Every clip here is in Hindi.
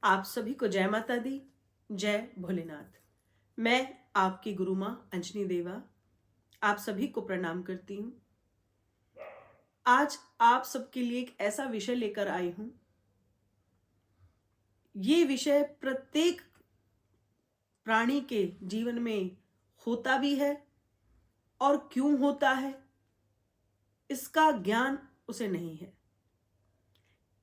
आप सभी को जय माता दी, जय भोलेनाथ। मैं आपकी गुरु माँ अंजनी देवा आप सभी को प्रणाम करती हूँ। आज आप सबके लिए एक ऐसा विषय लेकर आई हूँ। ये विषय प्रत्येक प्राणी के जीवन में होता भी है और क्यों होता है इसका ज्ञान उसे नहीं है।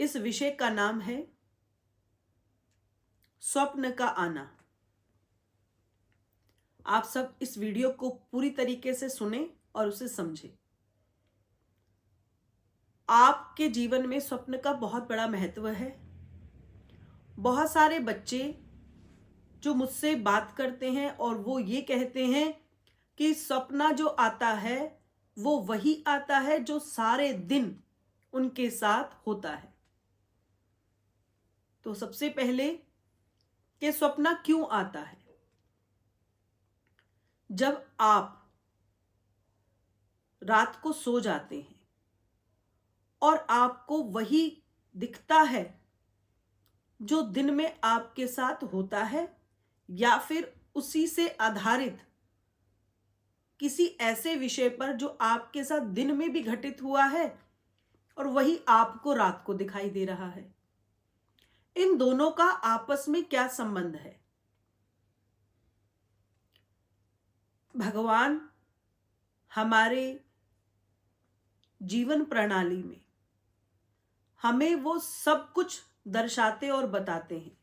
इस विषय का नाम है स्वप्न का आना। आप सब इस वीडियो को पूरी तरीके से सुने और उसे समझें। आपके जीवन में स्वप्न का बहुत बड़ा महत्व है। बहुत सारे बच्चे जो मुझसे बात करते हैं और वो ये कहते हैं कि सपना जो आता है वो वही आता है जो सारे दिन उनके साथ होता है। तो सबसे पहले कि सपना क्यों आता है? जब आप रात को सो जाते हैं और आपको वही दिखता है जो दिन में आपके साथ होता है, या फिर उसी से आधारित किसी ऐसे विषय पर जो आपके साथ दिन में भी घटित हुआ है और वही आपको रात को दिखाई दे रहा है, इन दोनों का आपस में क्या संबंध है? भगवान हमारे जीवन प्रणाली में हमें वो सब कुछ दर्शाते और बताते हैं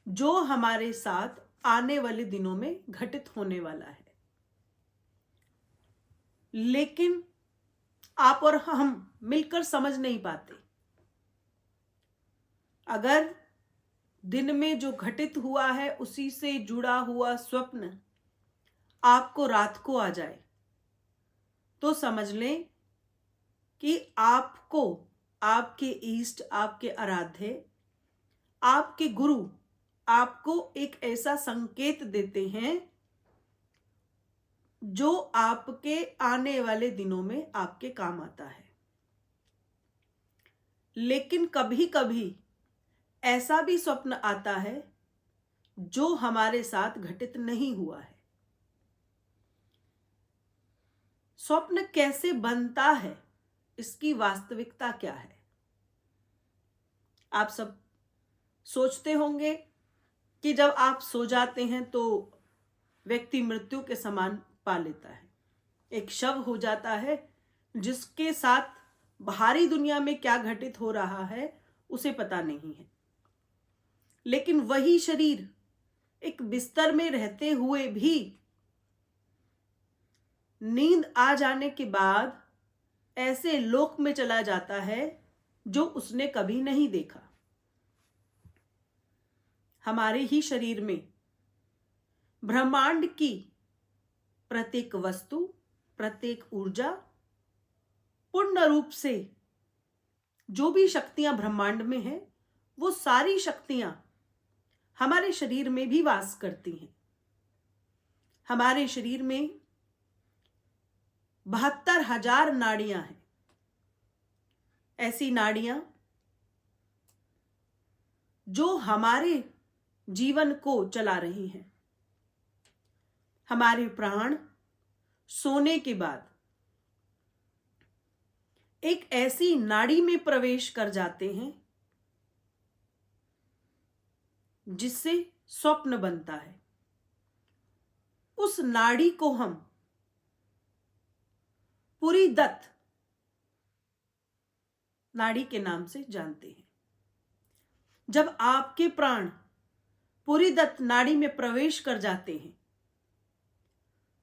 जो हमारे साथ आने वाले दिनों में घटित होने वाला है। लेकिन आप और हम मिलकर समझ नहीं पाते। अगर दिन में जो घटित हुआ है उसी से जुड़ा हुआ स्वप्न आपको रात को आ जाए तो समझ लें कि आपको आपके इष्ट, आपके आराध्य, आपके गुरु आपको एक ऐसा संकेत देते हैं जो आपके आने वाले दिनों में आपके काम आता है। लेकिन कभी कभी ऐसा भी स्वप्न आता है जो हमारे साथ घटित नहीं हुआ है। स्वप्न कैसे बनता है, इसकी वास्तविकता क्या है? आप सब सोचते होंगे कि जब आप सो जाते हैं तो व्यक्ति मृत्यु के समान पा लेता है, एक शव हो जाता है जिसके साथ बाहरी दुनिया में क्या घटित हो रहा है उसे पता नहीं है। लेकिन वही शरीर एक बिस्तर में रहते हुए भी नींद आ जाने के बाद ऐसे लोक में चला जाता है जो उसने कभी नहीं देखा। हमारे ही शरीर में ब्रह्मांड की प्रत्येक वस्तु, प्रत्येक ऊर्जा, पूर्ण रूप से जो भी शक्तियां ब्रह्मांड में हैं, वो सारी शक्तियां हमारे शरीर में भी वास करती हैं। हमारे शरीर में 72,000 नाड़ियां हैं। ऐसी नाड़ियां जो हमारे जीवन को चला रही हैं। हमारे प्राण सोने के बाद एक ऐसी नाड़ी में प्रवेश कर जाते हैं जिससे स्वप्न बनता है। उस नाड़ी को हम पुरीदत्त नाड़ी के नाम से जानते हैं। जब आपके प्राण पुरीदत्त नाड़ी में प्रवेश कर जाते हैं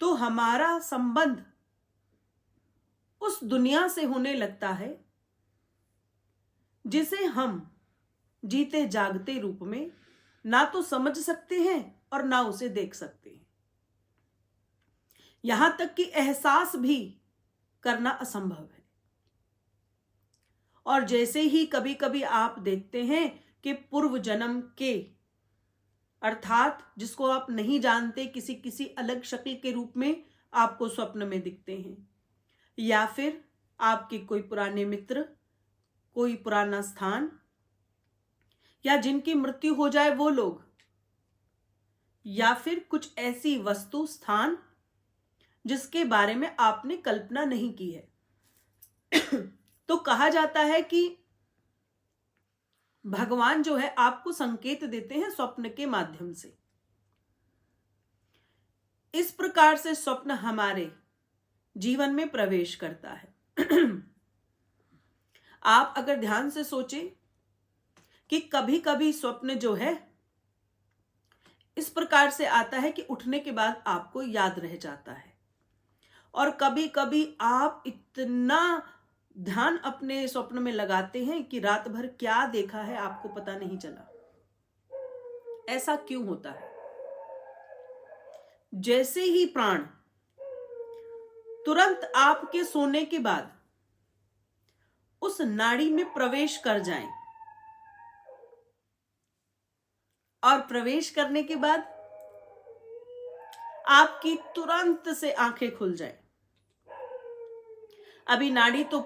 तो हमारा संबंध उस दुनिया से होने लगता है जिसे हम जीते जागते रूप में ना तो समझ सकते हैं और ना उसे देख सकते हैं। यहां तक कि एहसास भी करना असंभव है। और जैसे ही कभी कभी आप देखते हैं कि पूर्व जन्म के, अर्थात जिसको आप नहीं जानते, किसी किसी अलग शक्ल के रूप में आपको स्वप्न में दिखते हैं, या फिर आपके कोई पुराने मित्र, कोई पुराना स्थान, क्या जिनकी मृत्यु हो जाए वो लोग, या फिर कुछ ऐसी वस्तु स्थान जिसके बारे में आपने कल्पना नहीं की है। तो कहा जाता है कि भगवान जो है आपको संकेत देते हैं स्वप्न के माध्यम से। इस प्रकार से स्वप्न हमारे जीवन में प्रवेश करता है। आप अगर ध्यान से सोचें कि कभी कभी स्वप्न जो है इस प्रकार से आता है कि उठने के बाद आपको याद रह जाता है, और कभी कभी आप इतना ध्यान अपने स्वप्न में लगाते हैं कि रात भर क्या देखा है आपको पता नहीं चला। ऐसा क्यों होता है? जैसे ही प्राण तुरंत आपके सोने के बाद उस नाड़ी में प्रवेश कर जाएं, और प्रवेश करने के बाद आपकी तुरंत से आंखें खुल जाएं। अभी नाड़ी तो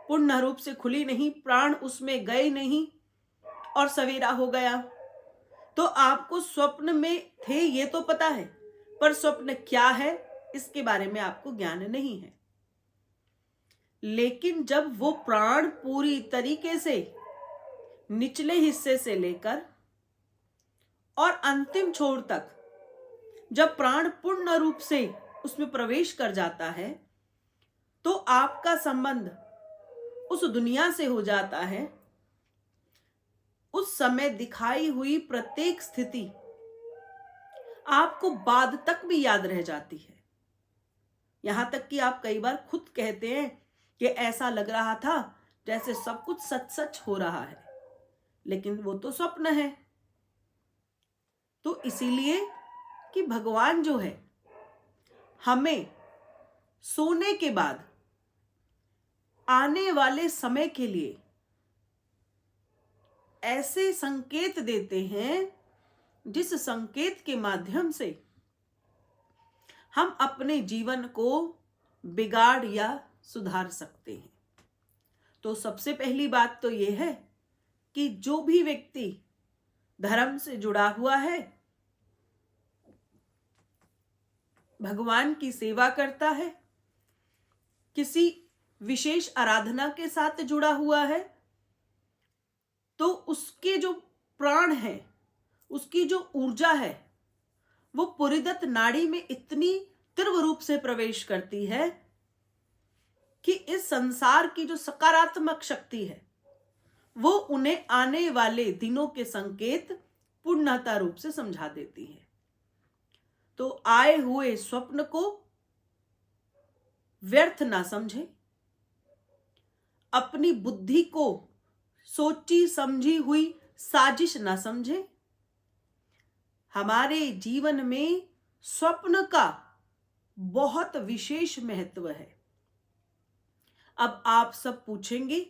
पूर्ण रूप से खुली नहीं, प्राण उसमें गए नहीं और सवेरा हो गया, तो आपको स्वप्न में थे ये तो पता है, पर स्वप्न क्या है इसके बारे में आपको ज्ञान नहीं है। लेकिन जब वो प्राण पूरी तरीके से निचले हिस्से से लेकर और अंतिम छोर तक जब प्राण पूर्ण रूप से उसमें प्रवेश कर जाता है, तो आपका संबंध उस दुनिया से हो जाता है। उस समय दिखाई हुई प्रत्येक स्थिति आपको बाद तक भी याद रह जाती है। यहां तक कि आप कई बार खुद कहते हैं कि ऐसा लग रहा था जैसे सब कुछ सच सच हो रहा है, लेकिन वो तो स्वप्न है। तो इसीलिए कि भगवान जो है हमें सोने के बाद आने वाले समय के लिए ऐसे संकेत देते हैं जिस संकेत के माध्यम से हम अपने जीवन को बिगाड़ या सुधार सकते हैं। तो सबसे पहली बात तो यह है कि जो भी व्यक्ति धर्म से जुड़ा हुआ है, भगवान की सेवा करता है, किसी विशेष आराधना के साथ जुड़ा हुआ है, तो उसके जो प्राण है, उसकी जो ऊर्जा है, वो पुरीदत्त नाड़ी में इतनी तीव्र रूप से प्रवेश करती है कि इस संसार की जो सकारात्मक शक्ति है वो उन्हें आने वाले दिनों के संकेत पूर्णता रूप से समझा देती है। तो आए हुए स्वप्न को व्यर्थ ना समझे, अपनी बुद्धि को सोची समझी हुई साजिश ना समझे। हमारे जीवन में स्वप्न का बहुत विशेष महत्व है। अब आप सब पूछेंगे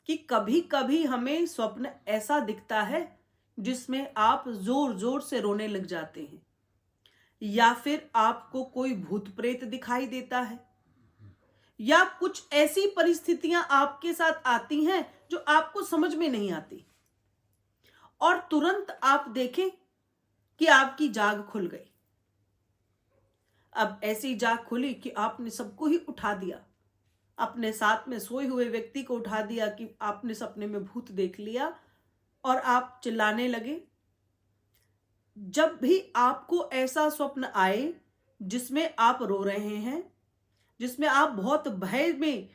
कि कभी कभी हमें स्वप्न ऐसा दिखता है जिसमें आप जोर जोर से रोने लग जाते हैं, या फिर आपको कोई भूत प्रेत दिखाई देता है, या कुछ ऐसी परिस्थितियां आपके साथ आती हैं जो आपको समझ में नहीं आती, और तुरंत आप देखें कि आपकी जाग खुल गई। अब ऐसी जाग खुली कि आपने सबको ही उठा दिया, अपने साथ में सोए हुए व्यक्ति को उठा दिया कि आपने सपने में भूत देख लिया, और आप चिल्लाने लगे। जब भी आपको ऐसा स्वप्न आए जिसमें आप रो रहे हैं, जिसमें आप बहुत भय में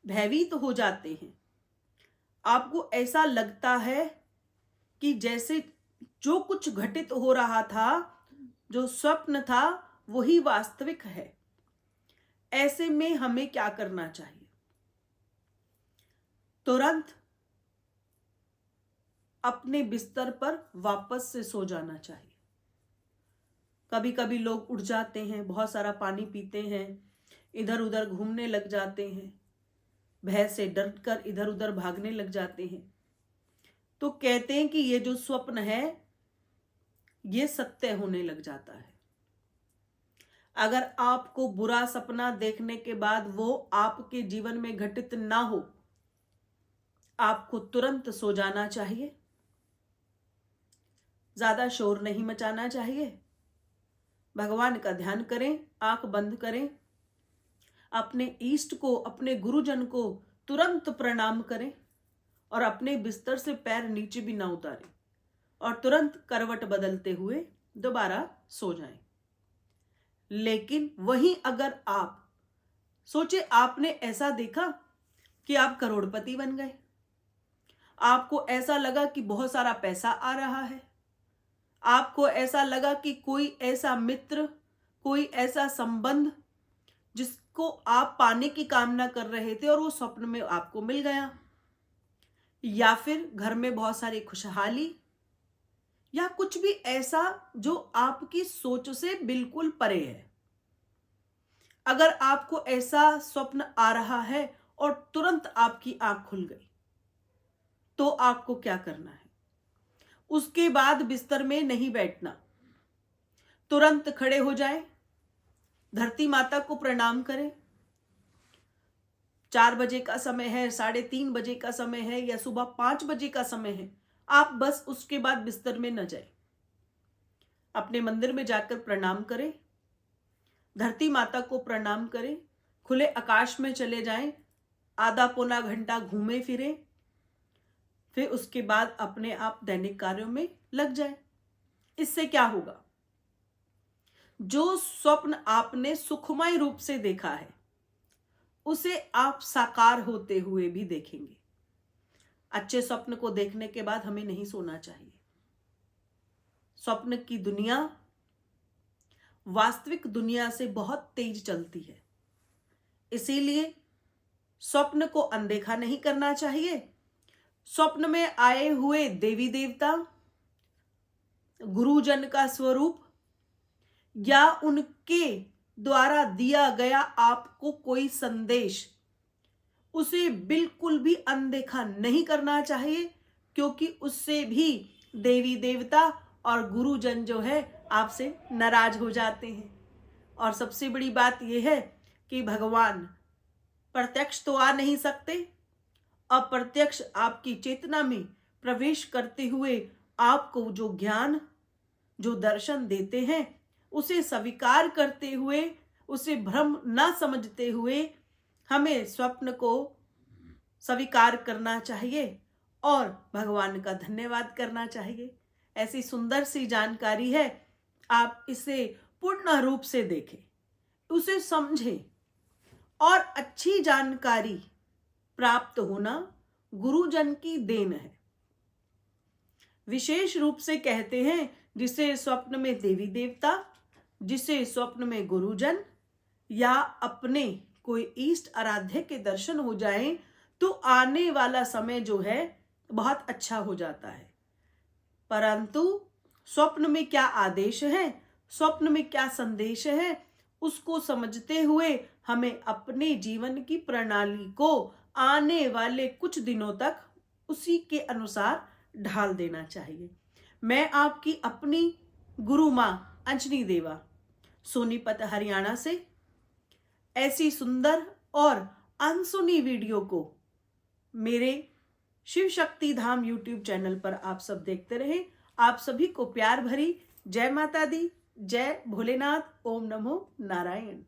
भयभीत हो जाते हैं, आपको ऐसा लगता है कि जैसे जो कुछ घटित हो रहा था, जो स्वप्न था, वही वास्तविक है, ऐसे में हमें क्या करना चाहिए? तुरंत अपने बिस्तर पर वापस से सो जाना चाहिए। कभी कभी लोग उठ जाते हैं, बहुत सारा पानी पीते हैं, इधर उधर घूमने लग जाते हैं, भय से डरकर इधर उधर भागने लग जाते हैं। तो कहते हैं कि ये जो स्वप्न है ये सत्य होने लग जाता है। अगर आपको बुरा सपना देखने के बाद वो आपके जीवन में घटित ना हो, आपको तुरंत सो जाना चाहिए, ज्यादा शोर नहीं मचाना चाहिए। भगवान का ध्यान करें, आंख बंद करें, अपने ईष्ट को, अपने गुरुजन को तुरंत प्रणाम करें और अपने बिस्तर से पैर नीचे भी ना उतारें और तुरंत करवट बदलते हुए दोबारा सो जाएं। लेकिन वहीं अगर आप सोचे, आपने ऐसा देखा कि आप करोड़पति बन गए, आपको ऐसा लगा कि बहुत सारा पैसा आ रहा है, आपको ऐसा लगा कि कोई ऐसा मित्र, कोई ऐसा संबंध जिसको आप पाने की कामना कर रहे थे और वो स्वप्न में आपको मिल गया, या फिर घर में बहुत सारी खुशहाली, या कुछ भी ऐसा जो आपकी सोच से बिल्कुल परे है। अगर आपको ऐसा स्वप्न आ रहा है और तुरंत आपकी आंख खुल गई, तो आपको क्या करना है? उसके बाद बिस्तर में नहीं बैठना, तुरंत खड़े हो जाएं, धरती माता को प्रणाम करें। 4 बजे का समय है, 3:30 बजे का समय है या सुबह 5 बजे का समय है, आप बस उसके बाद बिस्तर में न जाएं। अपने मंदिर में जाकर प्रणाम करें, धरती माता को प्रणाम करें, खुले आकाश में चले जाएं, आधा पौना घंटा घूमे फिरे, फिर उसके बाद अपने आप दैनिक कार्यों में लग जाए। इससे क्या होगा? जो स्वप्न आपने सुखमय रूप से देखा है, उसे आप साकार होते हुए भी देखेंगे। अच्छे स्वप्न को देखने के बाद हमें नहीं सोना चाहिए। स्वप्न की दुनिया वास्तविक दुनिया से बहुत तेज चलती है, इसीलिए स्वप्न को अनदेखा नहीं करना चाहिए। स्वप्न में आए हुए देवी देवता, गुरुजन का स्वरूप या उनके द्वारा दिया गया आपको कोई संदेश, उसे बिल्कुल भी अनदेखा नहीं करना चाहिए, क्योंकि उससे भी देवी देवता और गुरुजन जो है आपसे नाराज हो जाते हैं। और सबसे बड़ी बात यह है कि भगवान प्रत्यक्ष तो आ नहीं सकते, अप्रत्यक्ष आपकी चेतना में प्रवेश करते हुए आपको जो ज्ञान, जो दर्शन देते हैं, उसे स्वीकार करते हुए, उसे भ्रम न समझते हुए हमें स्वप्न को स्वीकार करना चाहिए और भगवान का धन्यवाद करना चाहिए। ऐसी सुंदर सी जानकारी है, आप इसे पूर्ण रूप से देखें, उसे समझें। और अच्छी जानकारी प्राप्त होना गुरुजन की देन है। विशेष रूप से कहते हैं, जिसे स्वप्न में देवी देवता, जिसे स्वप्न में गुरुजन या अपने कोई इष्ट आराध्य के दर्शन हो जाएं, तो आने वाला समय जो है बहुत अच्छा हो जाता है। परंतु स्वप्न में क्या आदेश है, स्वप्न में क्या संदेश है, उसको समझते हुए हमें अपने जीवन की प्रणाली को आने वाले कुछ दिनों तक उसी के अनुसार ढाल देना चाहिए। मैं आपकी अपनी गुरु मां अंजनी देवा, सोनीपत हरियाणा से ऐसी सुंदर और अनसुनी वीडियो को मेरे शिव शक्ति धाम यूट्यूब चैनल पर आप सब देखते रहे। आप सभी को प्यार भरी जय माता दी, जय भोलेनाथ, ओम नमो नारायण।